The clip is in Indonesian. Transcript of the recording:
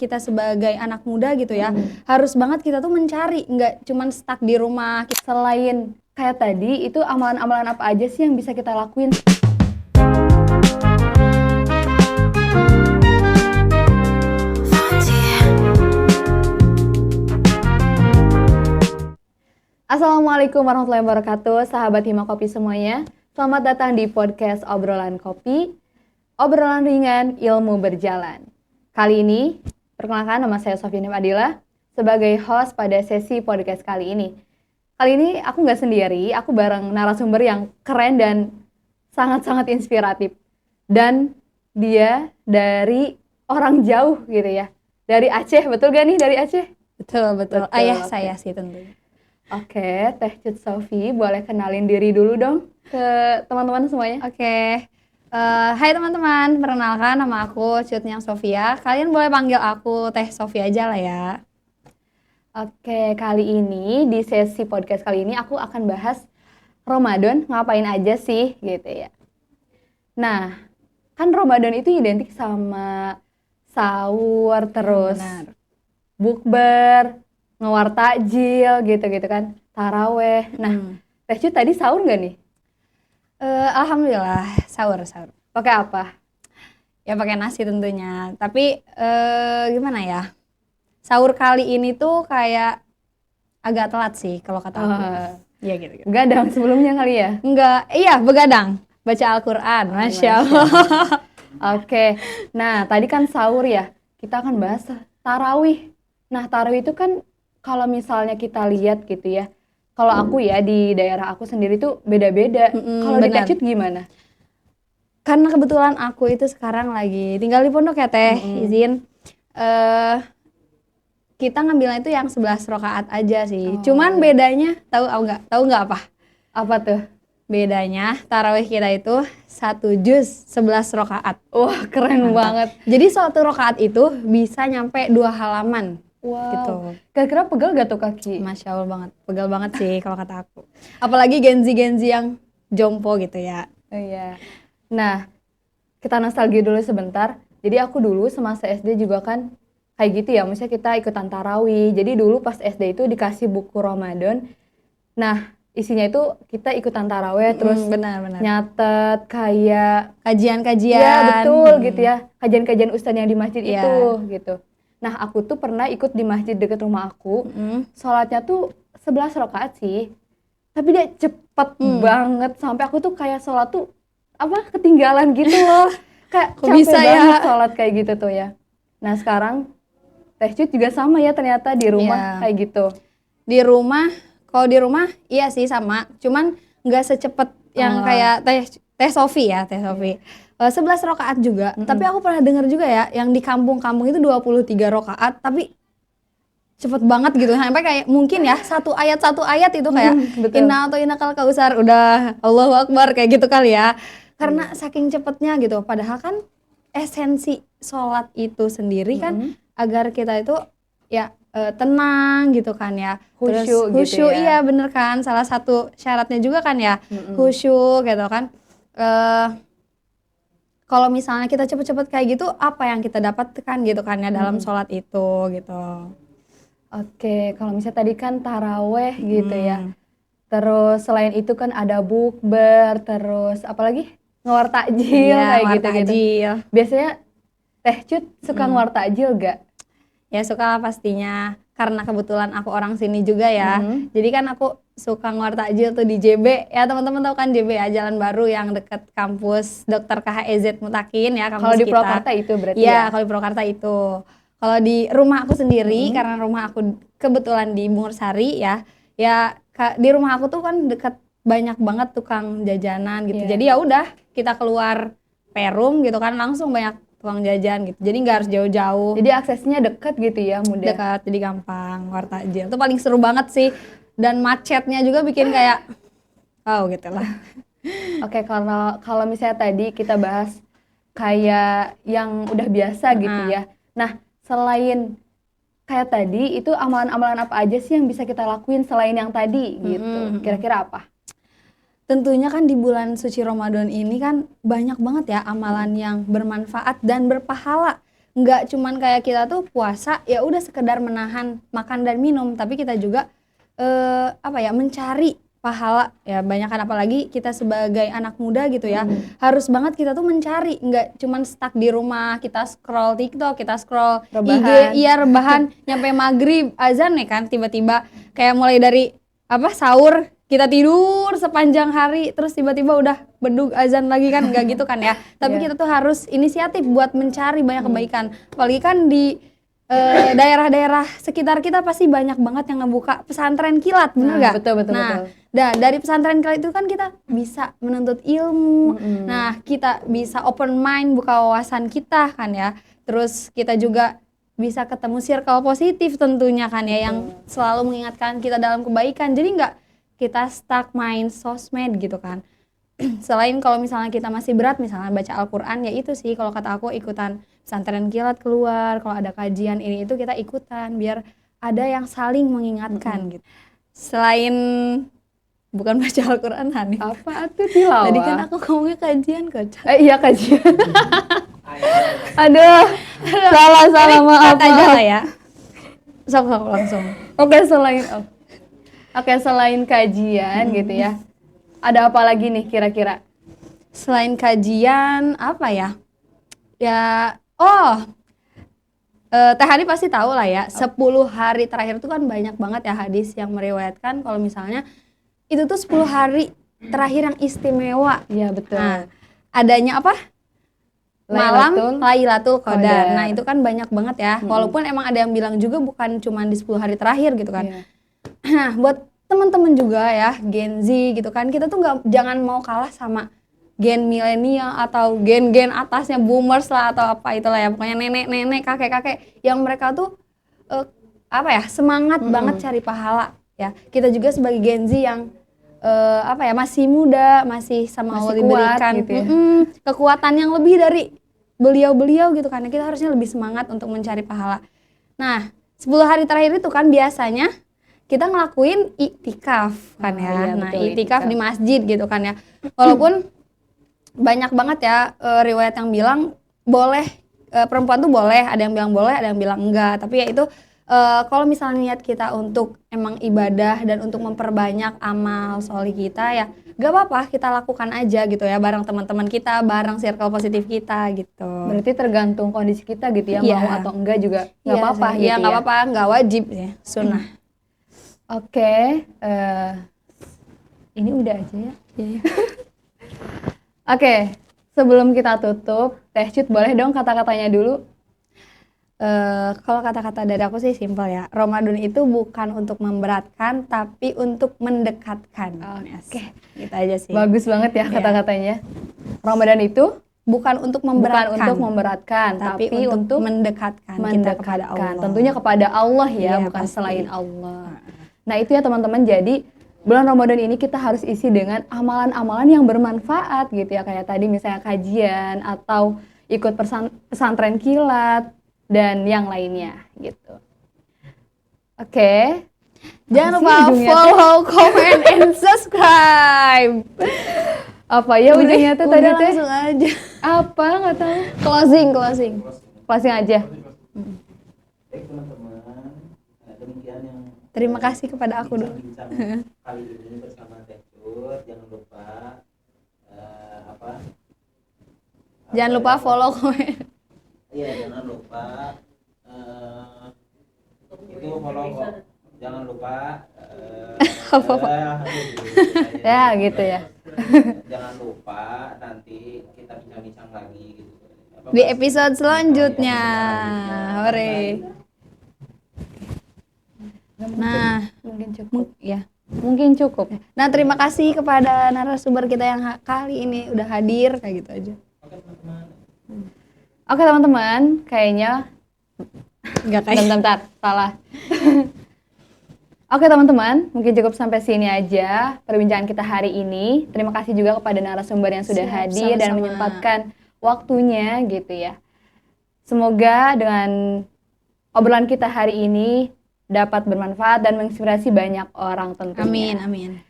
kita sebagai anak muda gitu ya, harus banget kita tuh mencari, nggak cuman stuck di rumah. Selain kayak tadi, itu amalan-amalan apa aja sih yang bisa kita lakuin? Assalamualaikum warahmatullahi wabarakatuh, sahabat Hima Kopi semuanya. Selamat datang di podcast Obrolan Kopi, obrolan ringan, ilmu berjalan. Kali ini, perkenalkan nama saya Sofiani Adila sebagai host pada sesi podcast kali ini. Kali ini aku nggak sendiri, aku bareng narasumber yang keren dan sangat-sangat inspiratif. Dan dia dari orang jauh gitu ya, dari Aceh, betul gak nih dari Aceh? Betul. Betul, Ayah oke. saya sih tentunya. Oke, Teh Cut Sofi, boleh kenalin diri dulu dong ke teman-teman semuanya? Oke. Hai teman-teman, perkenalkan nama aku Cutnya Sofia. Kalian boleh panggil aku Teh Sofi aja lah ya. Oke, kali ini di sesi podcast kali ini aku akan bahas Ramadan ngapain aja sih gitu ya. Nah, kan Ramadan itu identik sama sahur, terus Benar. bukber, ngewar takjil gitu-gitu kan, taraweh. Nah, Teh Cut tadi sahur nggak nih? Alhamdulillah sahur. Pakai apa? Ya pakai nasi tentunya. Tapi gimana ya? Sahur kali ini tuh kayak agak telat sih kalau kata aku. Iya gitu. Gadang sebelumnya kali ya? Enggak, iya begadang. Baca Al-Quran, Masya Allah. Oke, nah tadi kan sahur ya, kita akan bahas tarawih. Nah tarawih itu kan kalau misalnya kita lihat gitu ya, kalau aku ya di daerah aku sendiri tuh beda-beda. Kalau di Teh Benar. Cut gimana? Karena kebetulan aku itu sekarang lagi tinggal di pondok ya Teh, izin. Kita ngambilnya itu yang 11 rakaat aja sih. Cuman bedanya tahu nggak apa? Apa tuh? Bedanya tarawih kita itu 1 juz 11 rakaat. Wah keren banget. Jadi 1 rakaat itu bisa nyampe 2 halaman. Wow. Gitu. Kira-kira pegel gak tuh kaki? Masya Allah banget, pegal banget sih kalau kata aku. Apalagi Gen-Z yang jompo gitu ya. Iya. Nah, kita nostalgia dulu sebentar. Jadi aku dulu semasa SD juga kan kayak gitu ya, maksudnya kita ikutan tarawih. Jadi dulu pas SD itu dikasih buku Ramadan. Nah, isinya itu kita ikutan tarawih, terus Benar. nyatet kayak Kajian-kajian. ya betul gitu ya, kajian-kajian ustadz yang di masjid Iya. itu gitu. Nah, aku tuh pernah ikut di masjid dekat rumah aku. Sholatnya tuh 11 rakaat sih. Tapi dia cepet banget sampai aku tuh kayak sholat tuh apa ketinggalan gitu loh. Kayak Kok capek bisa ya? banget sholat kayak gitu tuh ya. Nah, sekarang Teh Cut juga sama ya ternyata di rumah Iya. kayak gitu. Di rumah, kalau di rumah iya sih sama, cuman nggak secepat yang kayak Teh Sofi ya, Teh Sofi. 11 rakaat juga, tapi aku pernah dengar juga ya, yang di kampung-kampung itu 23 rakaat, tapi cepet banget gitu, sampai kayak mungkin ya satu ayat itu kayak Betul. inna atau innakal kausar, udah Allahu Akbar kayak gitu kali ya, karena saking cepetnya gitu. Padahal kan esensi sholat itu sendiri kan agar kita itu ya tenang gitu kan ya, terus Khusyuk gitu khusyuk ya. iya bener kan, salah satu syaratnya juga kan ya khusyuk gitu kan. Kalau misalnya kita cepet-cepet kayak gitu, apa yang kita dapatkan gitu kan ya dalam sholat itu gitu. Oke, kalau misalnya tadi kan taraweh gitu ya. Terus selain itu kan ada bukber, terus apalagi ngewar takjil Iya, kayak ngewar gitu-gitu. takjil. Biasanya Teh Cut suka ngewar takjil gak? Ya suka lah pastinya, karena kebetulan aku orang sini juga ya. Jadi kan aku suka ngewar takjil tuh di JB. Ya teman-teman tahu kan JB ya, Jalan Baru yang deket kampus Dr. KHEZ Mutakin ya, kampus Kalau di kita. Purwakarta itu berarti Iya, ya? kalau di Purwakarta itu. Kalau di rumah aku sendiri, karena rumah aku kebetulan di Bungursari ya. Ya di rumah aku tuh kan deket banyak banget tukang jajanan gitu. Iya. Jadi ya udah kita keluar Perum gitu kan, langsung banyak tukang jajan gitu. Jadi nggak harus jauh-jauh. Jadi aksesnya deket gitu ya, mudah. Dekat, jadi gampang. Ngewar takjil itu paling seru banget sih, dan macetnya juga bikin kayak gitu lah. Oke, kalau misalnya tadi kita bahas kayak yang udah biasa gitu ya. Nah, selain kayak tadi itu amalan-amalan apa aja sih yang bisa kita lakuin selain yang tadi gitu? Kira-kira apa? Tentunya kan di bulan suci Ramadan ini kan banyak banget ya amalan yang bermanfaat dan berpahala. nggak cuman kayak kita tuh puasa ya udah sekedar menahan makan dan minum, tapi kita juga mencari pahala ya, banyakan apalagi kita sebagai anak muda gitu ya, harus banget kita tuh mencari, nggak cuman stuck di rumah kita scroll TikTok, kita scroll Rebahan. IG, iya rebahan nyampe maghrib azan nih kan, tiba-tiba kayak mulai dari sahur kita tidur sepanjang hari terus tiba-tiba udah bedug azan lagi kan, nggak gitu kan ya. Tapi Iya. kita tuh harus inisiatif buat mencari banyak kebaikan, apalagi kan di daerah-daerah sekitar kita pasti banyak banget yang ngebuka pesantren kilat, bener Nah, gak? betul. Nah, dari pesantren kilat itu kan kita bisa menuntut ilmu. Nah, kita bisa open mind, buka wawasan kita kan ya. Terus kita juga bisa ketemu circle positif tentunya kan ya, yang selalu mengingatkan kita dalam kebaikan. Jadi nggak kita stuck main sosmed gitu kan. Selain kalau misalnya kita masih berat misalnya baca Al-Quran, ya itu sih kalau kata aku ikutan pesantren kilat keluar, kalau ada kajian ini itu kita ikutan biar ada yang saling mengingatkan gitu. Selain bukan baca Al-Quran, Hanif. Apa tuh tilawah? Tadi kan aku ngomongnya kajian kocak. Iya kajian. Aduh, salah maaf. Kata aja lah ya. Sok langsung. Oke, selain kajian gitu ya. Ada apa lagi nih kira-kira? Selain kajian apa ya? Teh Hani pasti tahu lah ya, 10 hari terakhir itu kan banyak banget ya hadis yang meriwayatkan kalau misalnya itu tuh 10 hari terakhir yang istimewa. Iya, betul. Nah, adanya apa? Malam Lailatul Qadar. Nah, itu kan banyak banget ya. Walaupun emang ada yang bilang juga bukan cuma di 10 hari terakhir gitu kan. Iya. Nah, buat teman-teman juga ya, Gen Z gitu kan, kita tuh jangan mau kalah sama gen milenial atau gen-gen atasnya, boomers lah atau apa itulah ya, pokoknya nenek-nenek, kakek-kakek yang mereka tuh semangat banget cari pahala ya. Kita juga sebagai Gen Z yang masih muda, masih sama Allah diberikan gitu ya. kekuatan yang lebih dari beliau-beliau gitu kan. Kita harusnya lebih semangat untuk mencari pahala. Nah, 10 hari terakhir itu kan biasanya kita ngelakuin iktikaf kan ya. Iya, Nah, betul, iktikaf di masjid gitu kan ya. Walaupun banyak banget ya riwayat yang bilang boleh, perempuan tuh boleh, ada yang bilang boleh, ada yang bilang enggak. Tapi ya itu kalau misalnya niat kita untuk emang ibadah dan untuk memperbanyak amal sholih kita, ya gak apa-apa kita lakukan aja gitu ya, bareng teman-teman kita, bareng circle positif kita gitu. Berarti tergantung kondisi kita gitu ya, Iya. mau atau enggak juga nggak apa-apa gitu Iya, nggak apa-apa, nggak wajib ya, sunnah. Oke, ini udah aja ya. Iya. Oke, sebelum kita tutup, Teh Cut boleh dong kata-katanya dulu? Kalau kata-kata dari aku sih simpel ya. Ramadan itu bukan untuk memberatkan, tapi untuk mendekatkan. Oke. Gitu aja sih. Bagus banget ya Iya. kata-katanya. Ramadan itu Bukan untuk bukan memberatkan, untuk memberatkan, tapi tapi untuk mendekatkan kita kepada Allah. Tentunya kepada Allah ya, Iya, bukan pasti. selain Allah. Nah itu ya teman-teman, jadi bulan Ramadan ini kita harus isi dengan amalan-amalan yang bermanfaat gitu ya, kayak tadi misalnya kajian atau ikut pesantren kilat dan yang lainnya gitu. Oke. Jangan Apa sih lupa ujungnya tuh? follow, comment, and subscribe. Apa ya ujungnya tuh tadi Udah teh? langsung aja. Apa nggak tahu. Closing. Closing aja. Baik teman-teman, demikian yang Terima kasih kepada aku dulu. bincang kali ini bersama Teh Cut. Jangan lupa Jangan lupa follow, comment. Iya, jangan lupa itu follow kok. Jangan lupa Ya gitu ya. jangan lupa nanti kita bincang-bincang lagi gitu. Di episode selanjutnya. Hore. Nah, Mungkin cukup. ya. Mungkin cukup. Nah, terima kasih kepada narasumber kita yang kali ini udah hadir, kayak gitu aja. Oke teman-teman. Oke teman-teman, kayaknya Enggak kayak. bentar, salah. Oke teman-teman, mungkin cukup sampai sini aja perbincangan kita hari ini. Terima kasih juga kepada narasumber yang sudah Siap, hadir dan sama-sama. menyempatkan waktunya gitu ya. Semoga dengan obrolan kita hari ini dapat bermanfaat dan menginspirasi banyak orang tentunya. Amin.